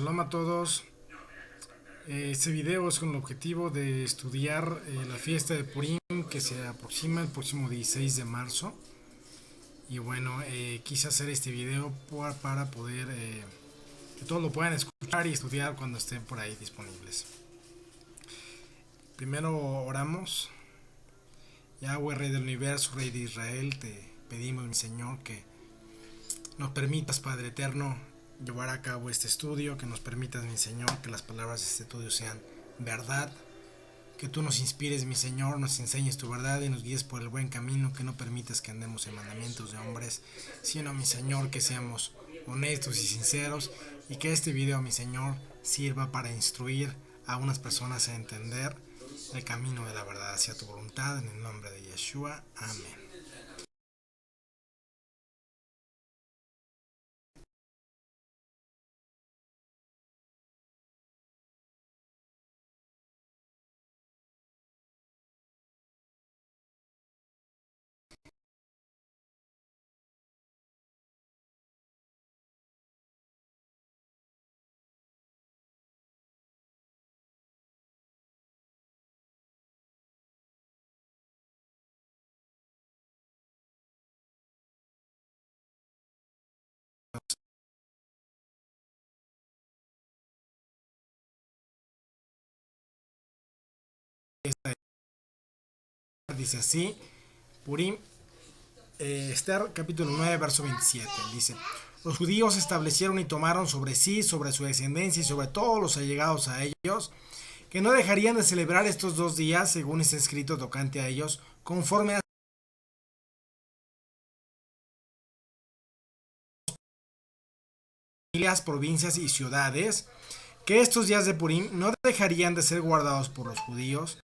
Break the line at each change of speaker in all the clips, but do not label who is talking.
Shalom a todos. Este video es con el objetivo de estudiar la fiesta de Purim que se aproxima el próximo 16 de marzo. Y bueno, quise hacer este video para poder que todos lo puedan escuchar y estudiar cuando estén por ahí disponibles. Primero oramos. Yahweh, Rey del Universo, Rey de Israel, te pedimos, mi Señor, que nos permitas, Padre Eterno, llevar a cabo este estudio, que nos permitas, mi Señor, que las palabras de este estudio sean verdad, que tú nos inspires, mi Señor, nos enseñes tu verdad y nos guíes por el buen camino, que no permitas que andemos en mandamientos de hombres, sino, mi Señor, que seamos honestos y sinceros y que este video, mi Señor, sirva para instruir a unas personas a entender el camino de la verdad hacia tu voluntad, en el nombre de Yeshua. Amén. Esta dice así, Purim, Esther capítulo 9 verso 27, dice: los judíos establecieron y tomaron sobre sí, sobre su descendencia y sobre todos los allegados a ellos, que no dejarían de celebrar estos 2 días, según está escrito tocante a ellos, conforme a familias, provincias y ciudades, que estos días de Purim no dejarían de ser guardados por los judíos,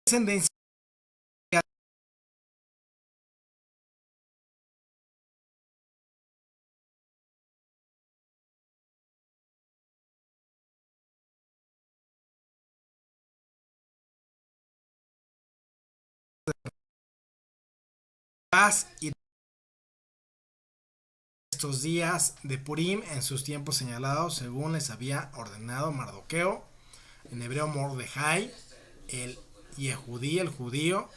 descendencia paz y estos días de Purim en sus tiempos señalados, según les había ordenado Mardoqueo, en hebreo Mordejai, el Yehudí, el judío,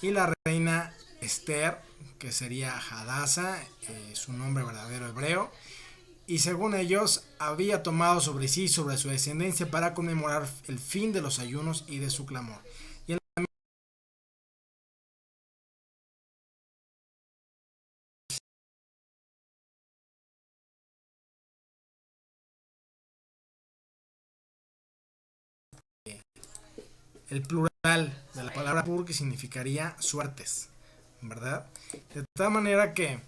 y la reina Esther, que sería Hadasa, su nombre verdadero hebreo, y según ellos había tomado sobre sí, sobre su descendencia, para conmemorar el fin de los ayunos y de su clamor. Y el plural de la palabra pur, que significaría suertes, ¿verdad? De tal manera que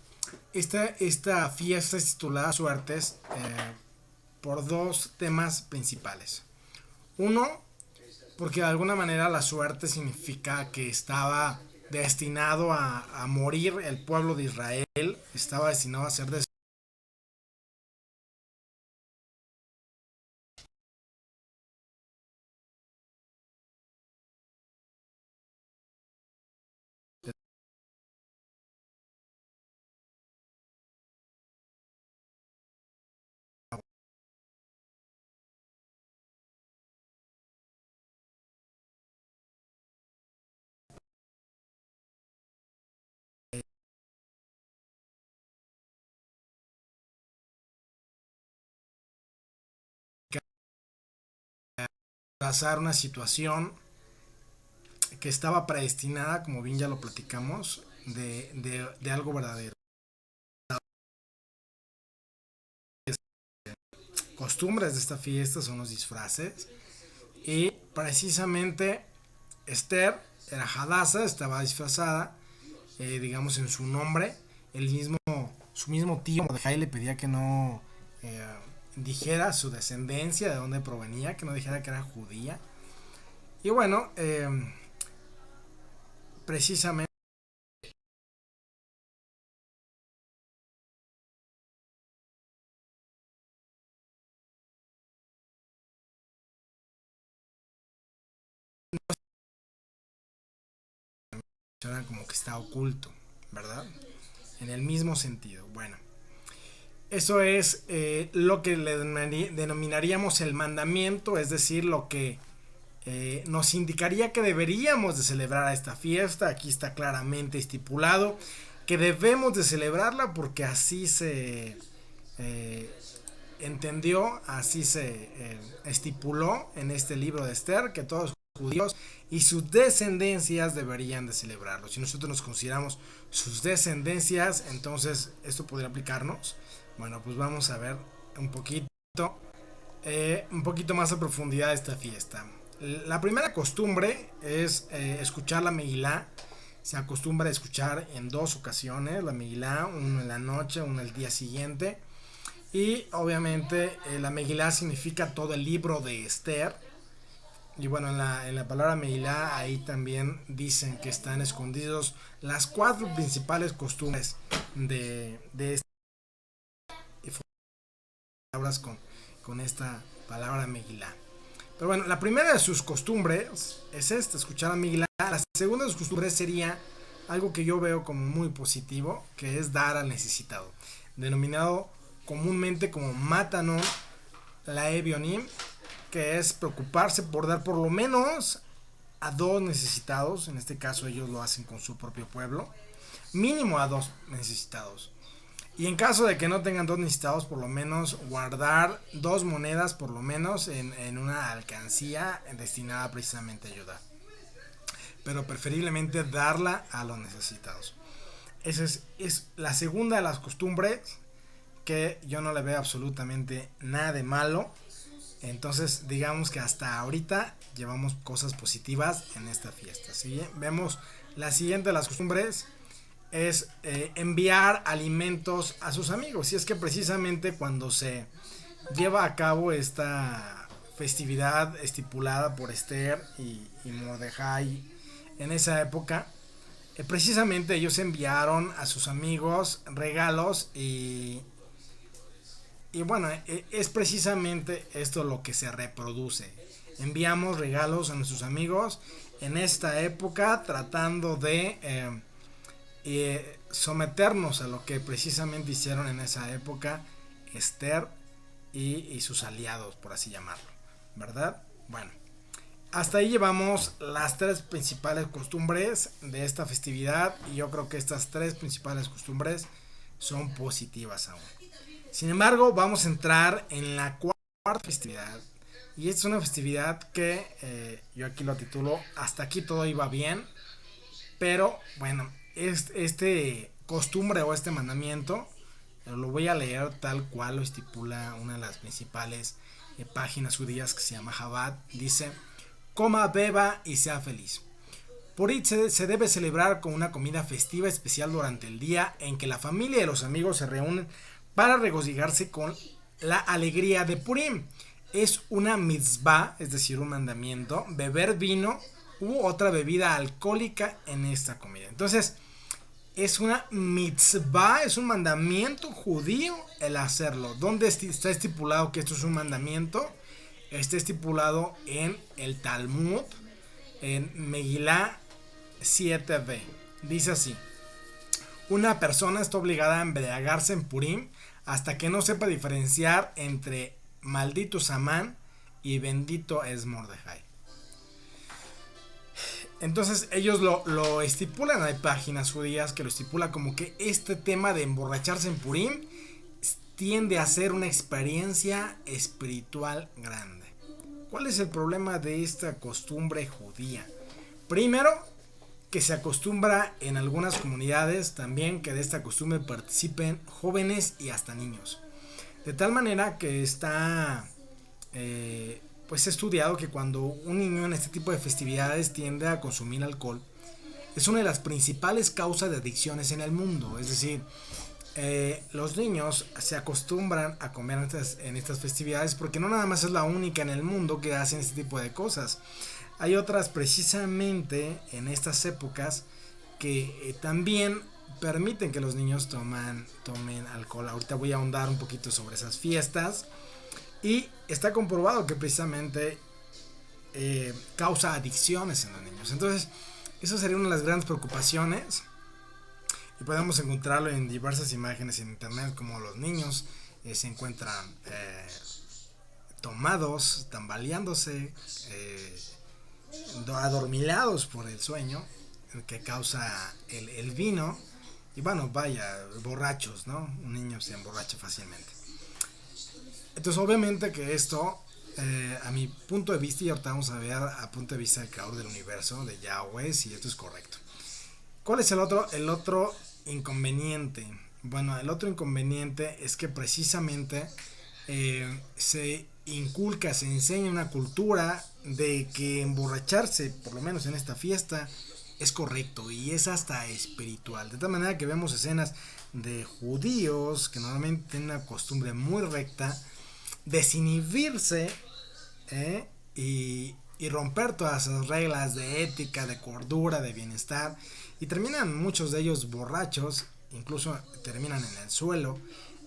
esta fiesta es titulada Suertes por dos temas principales. Uno, porque de alguna manera la suerte significa que estaba destinado a morir el pueblo de Israel, estaba destinado a ser pasar una situación que estaba predestinada, como bien ya lo platicamos, de algo verdadero. Costumbres de esta fiesta son los disfraces, y precisamente Esther era Hadasa, estaba disfrazada, digamos en su nombre. El mismo, su mismo tío Mordejai le pedía que no eh, dijera su descendencia, de dónde provenía, que no dijera que era judía. Y bueno, precisamente era como que está oculto, ¿verdad? En el mismo sentido. Bueno, Eso es lo que le denominaríamos el mandamiento, es decir, lo que nos indicaría que deberíamos de celebrar esta fiesta. Aquí está claramente estipulado que debemos de celebrarla porque así se entendió, así se estipuló en este libro de Esther, que todos los judíos y sus descendencias deberían de celebrarlo. Si nosotros nos consideramos sus descendencias, entonces esto podría aplicarnos. Bueno, pues vamos a ver un poquito más a profundidad esta fiesta. La primera costumbre es escuchar la Megilá. Se acostumbra a escuchar en dos ocasiones la Megilá, uno en la noche, uno el día siguiente. Y obviamente la Megilá significa todo el libro de Esther. Y bueno, en la palabra Megilá ahí también dicen que están escondidos las 4 principales costumbres de esta palabras con esta palabra Megilá. Pero bueno, la primera de sus costumbres es esta, escuchar a Megilá. La segunda de sus costumbres sería algo que yo veo como muy positivo, que es dar al necesitado, denominado comúnmente como Matanon Laevionim, que es preocuparse por dar por lo menos a 2 necesitados. En este caso ellos lo hacen con su propio pueblo, mínimo a 2 necesitados. Y en caso de que no tengan 2 necesitados, por lo menos guardar 2 monedas por lo menos en una alcancía destinada precisamente a ayudar. Pero preferiblemente darla a los necesitados. Esa es la segunda de las costumbres, que yo no le veo absolutamente nada de malo. Entonces digamos que hasta ahorita llevamos cosas positivas en esta fiesta, ¿sí? Vemos la siguiente de las costumbres es enviar alimentos a sus amigos. Y es que precisamente cuando se lleva a cabo esta festividad estipulada por Esther y Mordejai en esa época, precisamente ellos enviaron a sus amigos regalos y bueno, es precisamente esto lo que se reproduce. Enviamos regalos a nuestros amigos en esta época tratando de someternos a lo que precisamente hicieron en esa época Esther y sus aliados, por así llamarlo, ¿verdad? Bueno, hasta ahí llevamos las 3 principales costumbres de esta festividad y yo creo que estas 3 principales costumbres son positivas aún. Sin embargo, vamos a entrar en la cuarta festividad. Y esta es una festividad que yo aquí lo titulo Hasta aquí todo iba bien. Pero bueno, este costumbre o este mandamiento lo voy a leer tal cual lo estipula una de las principales páginas judías que se llama Chabad. Dice: coma, beba y sea feliz. Purim se debe celebrar con una comida festiva especial durante el día en que la familia y los amigos se reúnen para regocijarse con la alegría de Purim. Es una mitzvah, es decir, un mandamiento, beber vino u otra bebida alcohólica en esta comida. Entonces, es una mitzvah, es un mandamiento judío el hacerlo. ¿Dónde está estipulado que esto es un mandamiento? Está estipulado en el Talmud, en Megilá 7b. Dice así: una persona está obligada a embriagarse en Purim hasta que no sepa diferenciar entre maldito es Amán y bendito es Mordejai. Entonces ellos lo estipulan. Hay páginas judías que lo estipulan como que este tema de emborracharse en Purim tiende a ser una experiencia espiritual grande. ¿Cuál es el problema de esta costumbre judía? Primero, que se acostumbra en algunas comunidades también que de esta costumbre participen jóvenes y hasta niños. De tal manera que está pues estudiado que cuando un niño en este tipo de festividades tiende a consumir alcohol, es una de las principales causas de adicciones en el mundo. Es decir, los niños se acostumbran a comer en estas festividades porque no nada más es la única en el mundo que hacen este tipo de cosas. Hay otras precisamente en estas épocas que también permiten que los niños tomen alcohol. Ahorita voy a ahondar un poquito sobre esas fiestas. Y está comprobado que precisamente causa adicciones en los niños. Entonces, eso sería una de las grandes preocupaciones. Y podemos encontrarlo en diversas imágenes en internet, como los niños se encuentran tomados, tambaleándose, adormilados por el sueño que causa el vino. Y bueno, vaya, borrachos, ¿no? Un niño se emborracha fácilmente. Entonces, obviamente que esto, a mi punto de vista, y ahorita vamos a ver a punto de vista del creador del universo, de Yahweh, si esto es correcto. ¿Cuál es el otro inconveniente? Bueno, el otro inconveniente es que precisamente se inculca, se enseña una cultura de que emborracharse, por lo menos en esta fiesta, es correcto y es hasta espiritual. De tal manera que vemos escenas de judíos que normalmente tienen una costumbre muy recta, desinhibirse y romper todas esas reglas de ética, de cordura, de bienestar, y terminan muchos de ellos borrachos, incluso terminan en el suelo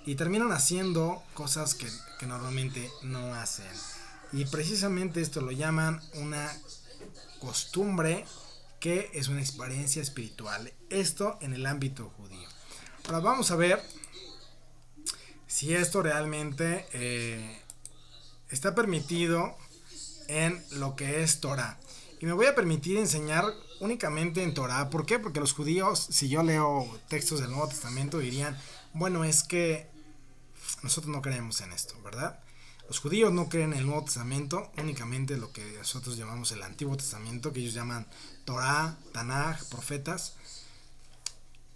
y terminan haciendo cosas que normalmente no hacen. Y precisamente esto lo llaman una costumbre que es una experiencia espiritual. Esto en el ámbito judío. Ahora vamos a ver si esto realmente está permitido en lo que es Torah. Y me voy a permitir enseñar únicamente en Torah. ¿Por qué? Porque los judíos, si yo leo textos del Nuevo Testamento, dirían, bueno, es que nosotros no creemos en esto, ¿verdad? Los judíos no creen en el Nuevo Testamento, únicamente lo que nosotros llamamos el Antiguo Testamento, que ellos llaman Torah, Tanaj, profetas.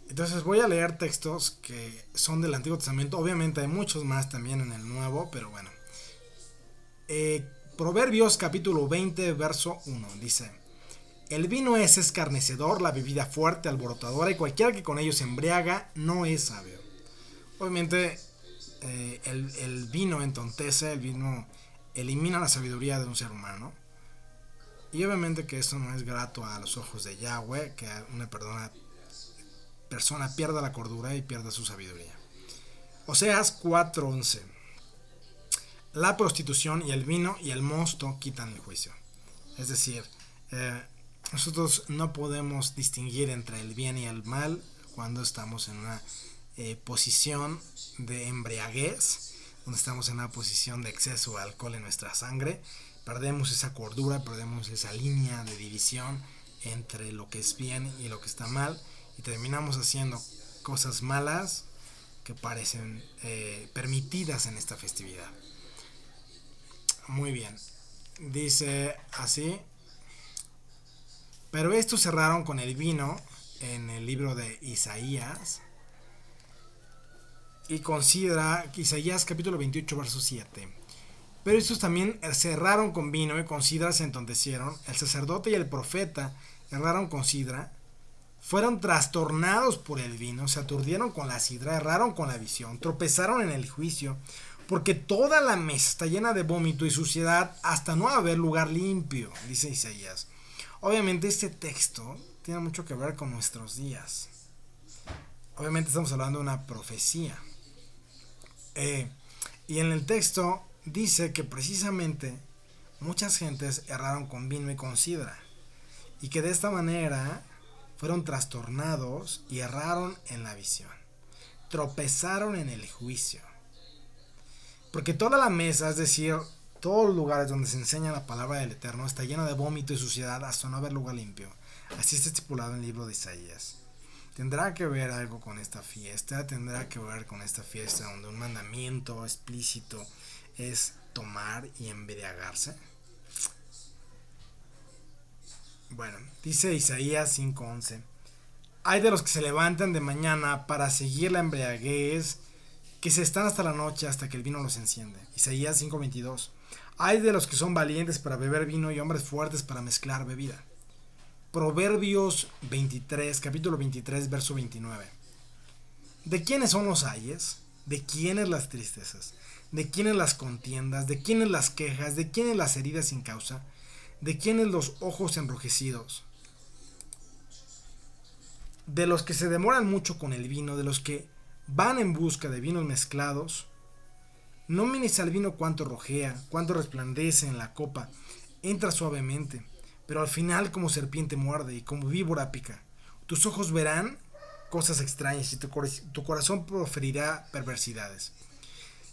Entonces voy a leer textos que son del Antiguo Testamento. Obviamente hay muchos más también en el Nuevo, pero bueno. Proverbios capítulo 20, verso 1, dice: el vino es escarnecedor, la bebida fuerte, alborotadora, y cualquiera que con ellos se embriaga no es sabio. Obviamente el vino entontece, el vino elimina la sabiduría de un ser humano. Y obviamente que esto no es grato a los ojos de Yahweh, que una persona pierda la cordura y pierda su sabiduría. Oseas 4:11. La prostitución y el vino y el mosto quitan el juicio. Es decir, nosotros no podemos distinguir entre el bien y el mal cuando estamos en una posición de embriaguez, donde estamos en una posición de exceso de alcohol en nuestra sangre. Perdemos esa cordura, perdemos esa línea de división entre lo que es bien y lo que está mal, y terminamos haciendo cosas malas que parecen permitidas en esta festividad. Muy bien, dice así: pero estos cerraron con el vino, en el libro de Isaías, y considera Isaías capítulo 28 verso 7. Pero estos también cerraron con vino y con sidra se entontecieron. El sacerdote y el profeta erraron con sidra, fueron trastornados por el vino, se aturdieron con la sidra, erraron con la visión, tropezaron en el juicio, porque toda la mesa está llena de vómito y suciedad hasta no haber lugar limpio, dice Isaías. Obviamente este texto tiene mucho que ver con nuestros días. Obviamente estamos hablando de una profecía. Y en el texto dice que precisamente muchas gentes erraron con vino y con sidra, y que de esta manera fueron trastornados y erraron en la visión, tropezaron en el juicio. Porque toda la mesa, es decir, todos los lugares donde se enseña la palabra del Eterno, está llena de vómito y suciedad hasta no haber lugar limpio. Así está estipulado en el libro de Isaías. Tendrá que ver algo con esta fiesta, tendrá que ver con esta fiesta donde un mandamiento explícito es tomar y embriagarse. Bueno, dice Isaías 5:11: hay de los que se levantan de mañana para seguir la embriaguez, que se están hasta la noche, hasta que el vino los enciende. Isaías 5:22: hay de los que son valientes para beber vino y hombres fuertes para mezclar bebida. Proverbios 23, capítulo 23, verso 29: ¿de quiénes son los ayes? ¿De quiénes las tristezas? ¿De quiénes las contiendas? ¿De quiénes las quejas? ¿De quiénes las heridas sin causa? ¿De quiénes los ojos enrojecidos? De los que se demoran mucho con el vino, de los que van en busca de vinos mezclados. No mires al vino cuánto rojea, cuánto resplandece en la copa, entra suavemente, pero al final como serpiente muerde y como víbora pica. Tus ojos verán cosas extrañas y tu corazón proferirá perversidades.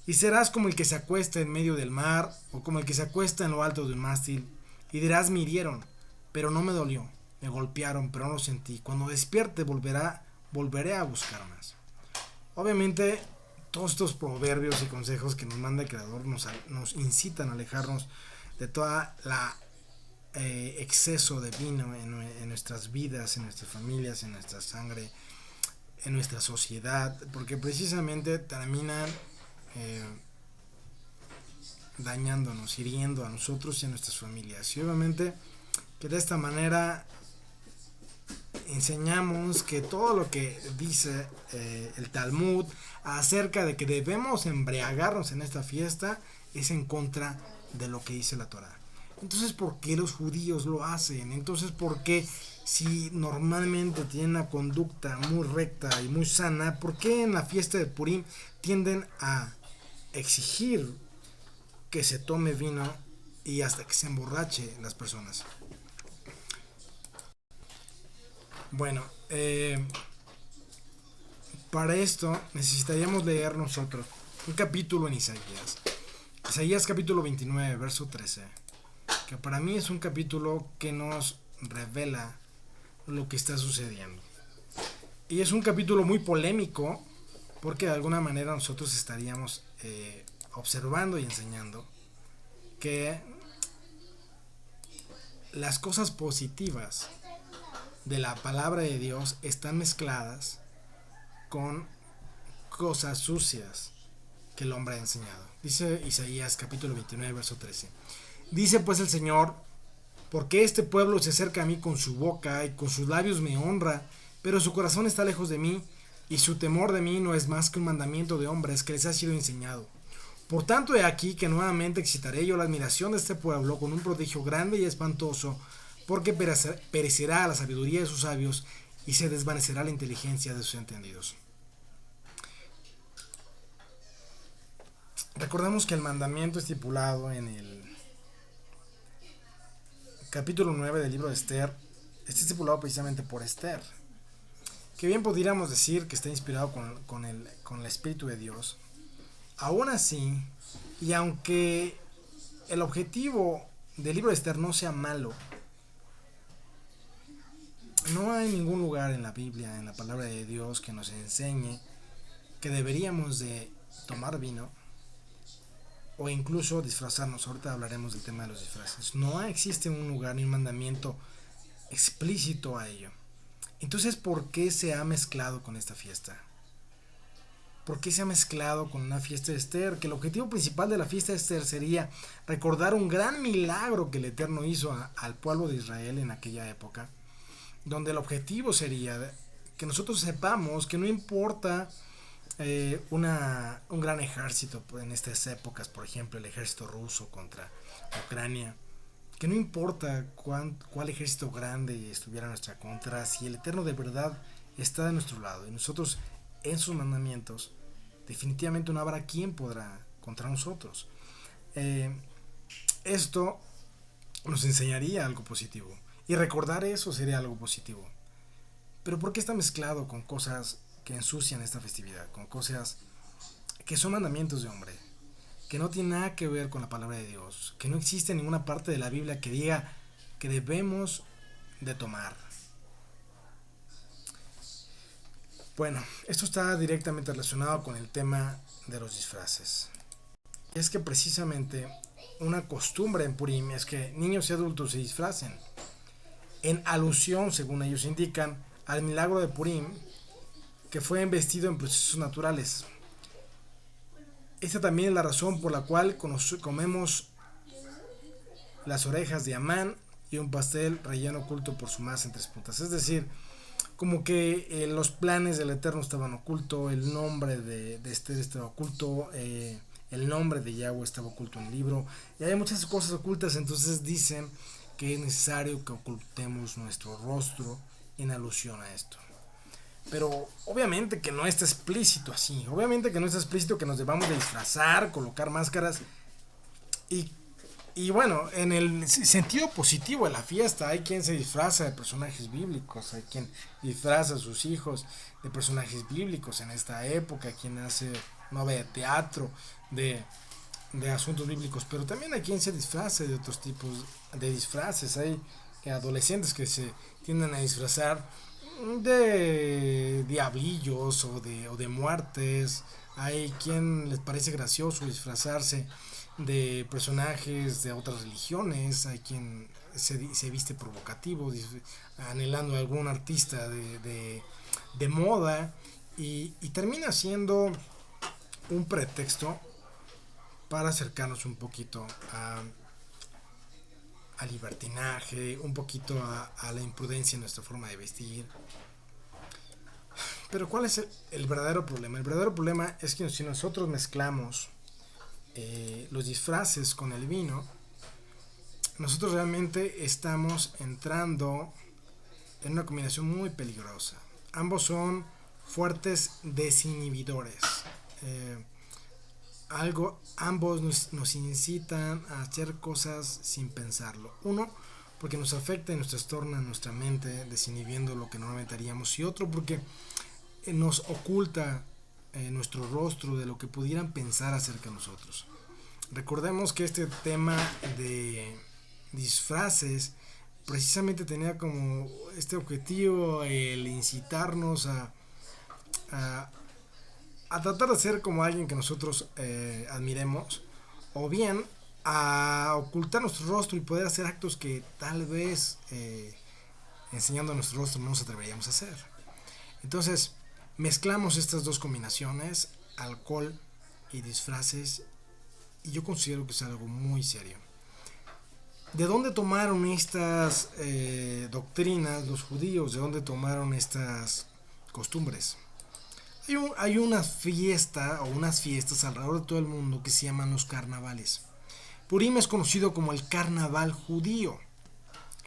Y serás como el que se acuesta en medio del mar, o como el que se acuesta en lo alto de un mástil, y dirás: me hirieron, pero no me dolió, me golpearon, pero no lo sentí. Cuando despierte volveré a buscar más. Obviamente, todos estos proverbios y consejos que nos manda el Creador nos incitan a alejarnos de toda la exceso de vino en nuestras vidas, en nuestras familias, en nuestra sangre, en nuestra sociedad, porque precisamente terminan eh, dañándonos, hiriendo a nosotros y a nuestras familias. Y obviamente que de esta manera enseñamos que todo lo que dice el Talmud acerca de que debemos embriagarnos en esta fiesta es en contra de lo que dice la Torah. Entonces, ¿por qué los judíos lo hacen? Entonces, ¿por qué, si normalmente tienen una conducta muy recta y muy sana, por qué en la fiesta de Purim tienden a exigir que se tome vino y hasta que se emborrache las personas? Bueno, para esto necesitaríamos leer nosotros un capítulo en Isaías. Isaías capítulo 29, verso 13. Que para mí es un capítulo que nos revela lo que está sucediendo. Y es un capítulo muy polémico porque de alguna manera nosotros estaríamos observando y enseñando que las cosas positivas de la palabra de Dios están mezcladas con cosas sucias que el hombre ha enseñado. Dice Isaías capítulo 29, verso 13. Dice pues el Señor: porque este pueblo se acerca a mí con su boca y con sus labios me honra, pero su corazón está lejos de mí, y su temor de mí no es más que un mandamiento de hombres que les ha sido enseñado. Por tanto, he aquí que nuevamente excitaré yo la admiración de este pueblo con un prodigio grande y espantoso, porque perecerá la sabiduría de sus sabios y se desvanecerá la inteligencia de sus entendidos. Recordemos que el mandamiento estipulado en el capítulo 9 del libro de Esther está estipulado precisamente por Esther, que bien podríamos decir que está inspirado con el Espíritu de Dios. Aún así, y aunque el objetivo del libro de Esther no sea malo, no hay ningún lugar en la Biblia, en la palabra de Dios, que nos enseñe que deberíamos de tomar vino o incluso disfrazarnos. Ahorita hablaremos del tema de los disfraces. No existe un lugar ni un mandamiento explícito a ello. Entonces, ¿por qué se ha mezclado con esta fiesta? ¿Por qué se ha mezclado con una fiesta de Esther? Que el objetivo principal de la fiesta de Esther sería recordar un gran milagro que el Eterno hizo al pueblo de Israel en aquella época, donde el objetivo sería que nosotros sepamos que no importa un gran ejército en estas épocas, por ejemplo el ejército ruso contra Ucrania, que no importa cuál ejército grande estuviera en nuestra contra, si el Eterno de verdad está de nuestro lado y nosotros en sus mandamientos, definitivamente no habrá quien podrá contra nosotros. Esto nos enseñaría algo positivo, y recordar eso sería algo positivo. Pero ¿por qué está mezclado con cosas que ensucian esta festividad? Con cosas que son mandamientos de hombre, que no tienen nada que ver con la palabra de Dios, que no existe ninguna parte de la Biblia que diga que debemos de tomar. Bueno, esto está directamente relacionado con el tema de los disfraces. Es que precisamente una costumbre en Purim es que niños y adultos se disfracen, en alusión, según ellos indican, al milagro de Purim, que fue embestido en procesos naturales. Esta también es la razón por la cual comemos las orejas de Amán y un pastel relleno oculto por su masa en 3 puntas. Es decir, como que los planes del Eterno estaban ocultos, el nombre de Esther estaba oculto, el nombre de Yahweh estaba oculto en el libro, y hay muchas cosas ocultas. Entonces dicen que es necesario que ocultemos nuestro rostro en alusión a esto. Pero obviamente que no está explícito así, obviamente que no está explícito que nos debamos de disfrazar, colocar máscaras, y bueno, en el sentido positivo de la fiesta, hay quien se disfraza de personajes bíblicos, hay quien disfraza a sus hijos de personajes bíblicos en esta época, quien hace una obra de teatro, de asuntos bíblicos, pero también hay quien se disfraza de otros tipos de disfraces. Hay adolescentes que se tienden a disfrazar de diablillos o de muertes. Hay quien les parece gracioso disfrazarse de personajes de otras religiones. Hay quien se viste provocativo, anhelando a algún artista de moda, y termina siendo un pretexto para acercarnos un poquito al libertinaje, un poquito a la imprudencia en nuestra forma de vestir. Pero ¿cuál es el verdadero problema? El verdadero problema es que si nosotros mezclamos los disfraces con el vino, nosotros realmente estamos entrando en una combinación muy peligrosa. Ambos son fuertes desinhibidores. Ambos nos incitan a hacer cosas sin pensarlo. Uno, porque nos afecta y nos trastorna nuestra mente, desinhibiendo lo que normalmente haríamos. Y otro, porque nos oculta nuestro rostro de lo que pudieran pensar acerca de nosotros. Recordemos que este tema de disfraces precisamente tenía como este objetivo el incitarnos a tratar de ser como alguien que nosotros admiremos, o bien a ocultar nuestro rostro y poder hacer actos que tal vez enseñando nuestro rostro no nos atreveríamos a hacer. Entonces mezclamos estas dos combinaciones, alcohol y disfraces, y yo considero que es algo muy serio. ¿De dónde tomaron estas doctrinas los judíos? ¿De dónde tomaron estas costumbres? Hay una fiesta o unas fiestas alrededor de todo el mundo que se llaman los carnavales. Purim es conocido como el carnaval judío.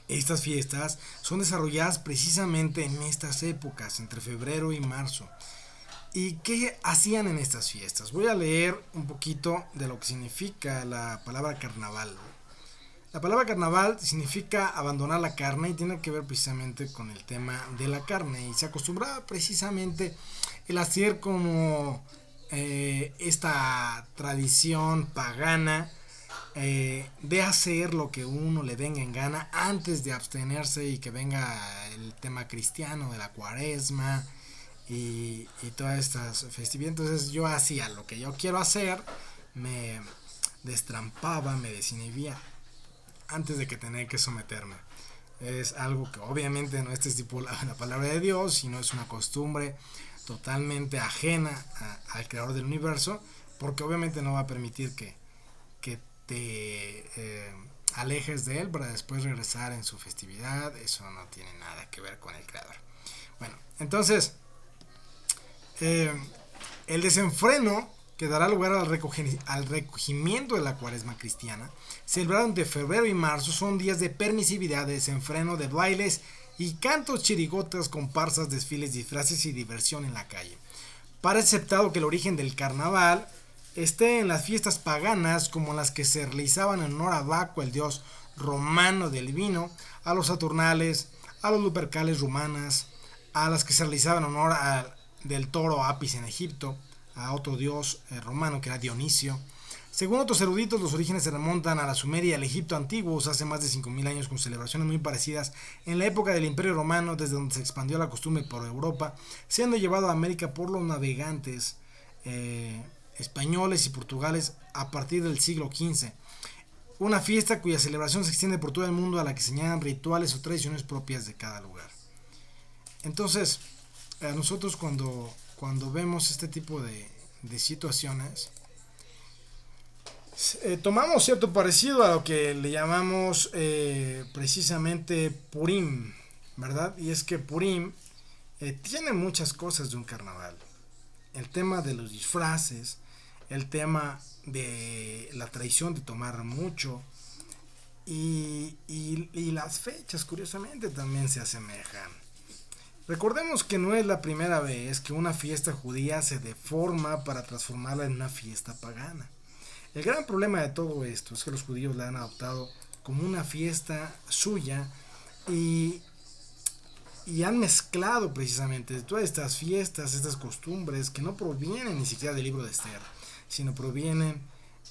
Estas fiestas son desarrolladas precisamente en estas épocas, entre febrero y marzo. ¿Y qué hacían en estas fiestas? Voy a leer un poquito de lo que significa la palabra carnaval. La palabra carnaval significa abandonar la carne y tiene que ver precisamente con el tema de la carne. Y se acostumbraba precisamente el hacer como esta tradición pagana de hacer lo que uno le venga en gana antes de abstenerse y que venga el tema cristiano de la cuaresma y todas estas festividades. Entonces yo hacía lo que yo quiero hacer, me destrampaba, me desinhibía antes de que tener que someterme. Es algo que obviamente no está estipulado en la palabra de Dios, sino es una costumbre totalmente ajena al creador del universo, porque obviamente no va a permitir que te alejes de él para después regresar en su festividad. Eso no tiene nada que ver con el creador. Bueno, entonces el desenfreno que dará lugar al recogimiento de la cuaresma cristiana, celebrado entre febrero y marzo, son días de permisividad, de desenfreno, de bailes y cantos, chirigotas, comparsas, desfiles, disfraces y diversión en la calle. Parece aceptado que el origen del carnaval esté en las fiestas paganas, como las que se realizaban en honor a Baco, el dios romano del vino, a los Saturnales, a los Lupercales romanas, a las que se realizaban en honor del toro Apis en Egipto, a otro dios romano que era Dionisio. Según otros eruditos, los orígenes se remontan a la Sumeria y al Egipto antiguo, hace más de 5000 años, con celebraciones muy parecidas en la época del Imperio Romano, desde donde se expandió la costumbre por Europa, siendo llevado a América por los navegantes españoles y portugueses a partir del siglo XV. Una fiesta cuya celebración se extiende por todo el mundo, a la que se añaden rituales o tradiciones propias de cada lugar. Entonces, nosotros cuando vemos este tipo de situaciones, tomamos cierto parecido a lo que le llamamos precisamente Purim, ¿verdad? Y es que Purim tiene muchas cosas de un carnaval. El tema de los disfraces, el tema de la tradición de tomar mucho y las fechas, curiosamente, también se asemejan. Recordemos que no es la primera vez que una fiesta judía se deforma para transformarla en una fiesta pagana. El gran problema de todo esto es que los judíos la han adoptado como una fiesta suya y y han mezclado precisamente todas estas fiestas, estas costumbres que no provienen ni siquiera del libro de Esther, sino provienen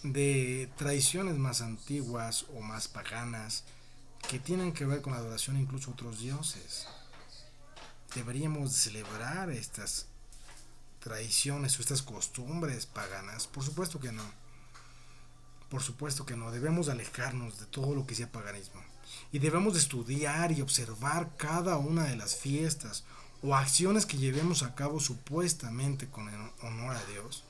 de tradiciones más antiguas o más paganas que tienen que ver con la adoración incluso a otros dioses. Deberíamos celebrar estas tradiciones o estas costumbres paganas. Por supuesto que no. Por supuesto que no. Debemos alejarnos de todo lo que sea paganismo. Y debemos estudiar y observar cada una de las fiestas o acciones que llevemos a cabo supuestamente con honor a Dios,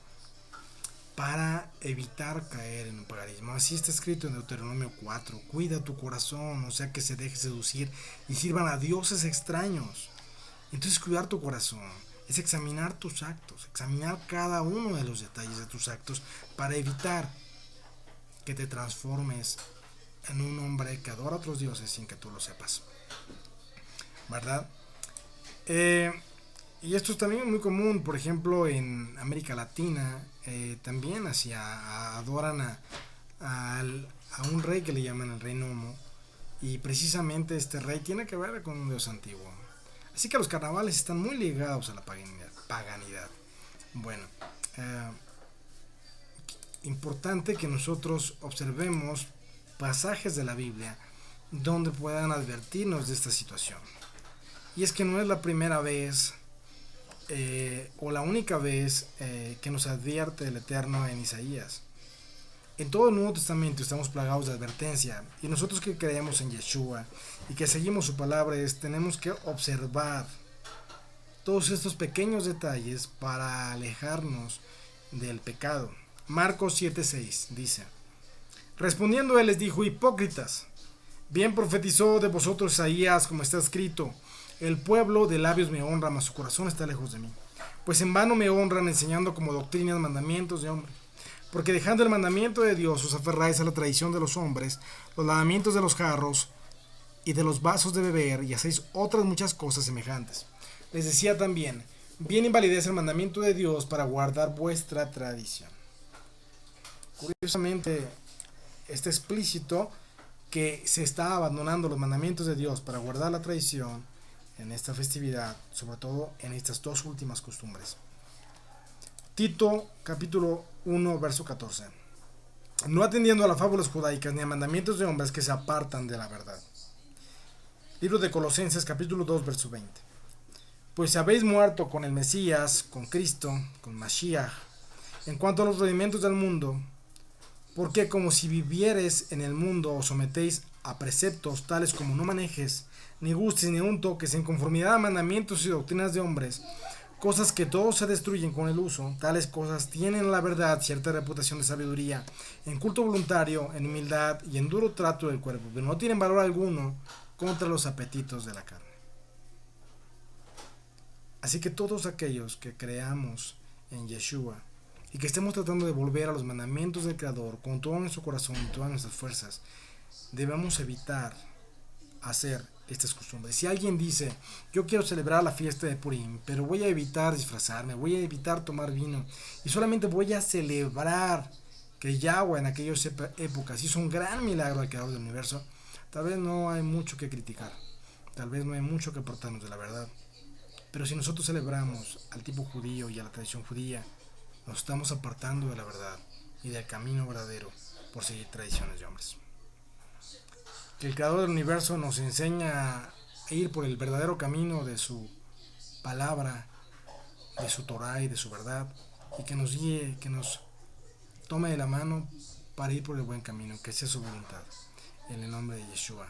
para evitar caer en un paganismo. Así está escrito en Deuteronomio 4. Cuida tu corazón, no sea que se deje seducir y sirvan a dioses extraños. Entonces, cuidar tu corazón es examinar tus actos, examinar cada uno de los detalles de tus actos para evitar que te transformes en un hombre que adora a otros dioses sin que tú lo sepas, ¿verdad? Y esto es también muy común, por ejemplo, en América Latina. También adoran a un rey que le llaman el rey Nomo, y precisamente este rey tiene que ver con un dios antiguo. Así que los carnavales están muy ligados a la paganidad. Bueno, importante que nosotros observemos pasajes de la Biblia donde puedan advertirnos de esta situación. Y es que no es la primera vez o la única vez que nos advierte el Eterno en Isaías. En todo el Nuevo Testamento estamos plagados de advertencia, y nosotros que creemos en Yeshua y que seguimos su palabra tenemos que observar todos estos pequeños detalles para alejarnos del pecado. Marcos 7:6 dice: respondiendo él les dijo: hipócritas, bien profetizó de vosotros Isaías, como está escrito: el pueblo de labios me honra, mas su corazón está lejos de mí. Pues en vano me honran, enseñando como doctrinas mandamientos de hombre. Porque dejando el mandamiento de Dios os aferráis a la tradición de los hombres, los lavamientos de los jarros y de los vasos de beber, y hacéis otras muchas cosas semejantes. Les decía también: bien invalidez el mandamiento de Dios para guardar vuestra tradición. Curiosamente, está explícito que se está abandonando los mandamientos de Dios para guardar la tradición en esta festividad, sobre todo en estas dos últimas costumbres. Tito capítulo 1 verso 14: no atendiendo a las fábulas judaicas ni a mandamientos de hombres que se apartan de la verdad. Libro de Colosenses capítulo 2 verso 20: pues habéis muerto con el Mesías, con Cristo, con Mashiach, en cuanto a los rudimentos del mundo, porque como si vivieres en el mundo os sometéis a preceptos tales como: no manejes, ni gustes, ni aun toques, en conformidad a mandamientos y doctrinas de hombres, cosas que todos se destruyen con el uso. Tales cosas tienen la verdad cierta reputación de sabiduría, en culto voluntario, en humildad y en duro trato del cuerpo, pero no tienen valor alguno contra los apetitos de la carne. Así que todos aquellos que creamos en Yeshua y que estemos tratando de volver a los mandamientos del Creador con todo nuestro corazón y todas nuestras fuerzas, debemos evitar hacer estas costumbres. Si alguien dice: yo quiero celebrar la fiesta de Purim, pero voy a evitar disfrazarme, voy a evitar tomar vino, y solamente voy a celebrar que Yahweh en aquellas épocas hizo un gran milagro al Creador del universo, tal vez no hay mucho que criticar, tal vez no hay mucho que aportarnos de la verdad. Pero si nosotros celebramos al tipo judío y a la tradición judía, nos estamos apartando de la verdad y del camino verdadero por seguir tradiciones de hombres. Que el Creador del universo nos enseña a ir por el verdadero camino de su palabra, de su Torah y de su verdad, y que nos guíe, que nos tome de la mano para ir por el buen camino, que sea su voluntad. En el nombre de Yeshua.